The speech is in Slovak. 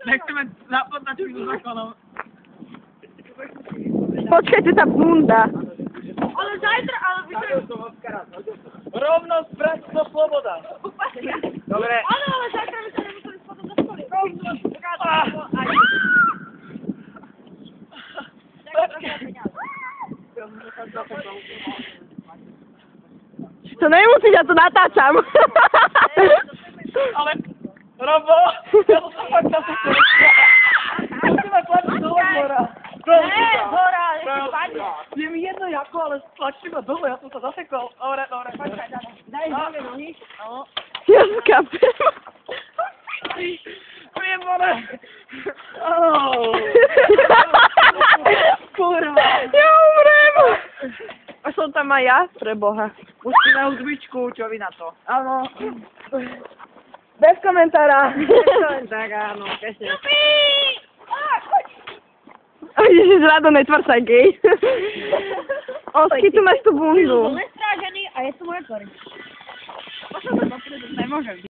nechceme napadnať chvíľu zákonom. Počkajte, tá bunda. Ale zajtra, ale vyšli... Rovnosť, bratstvo, sloboda. Dobre. Áno, ale zajtra by sa nemuseli spadať do školy. Rovnosť, bratstvo, aj... To nemusíš, ja to natáčam. Ale, Robo, ja to som fakt zasekol. Musíme tlačiť dole, Zora. Ne, Zora, ešte padne. Je mi jedno jako, ale tlačte ma dole, ja som sa zasekol. Dobre, dobre. Počkaj, daj hlavne nohy. Ja skápem. Priebore. Kurva. Ja umrem. A som tam aj ja, pre Boha. Pustíme hudbičku, čo vy na to? Áno. Bez komentára. Tak áno, presne. Ježiš, Rado, netvor sa gej. Osky, tu máš tú bundu. Nestrážený a je to moje kory. Nemôžem.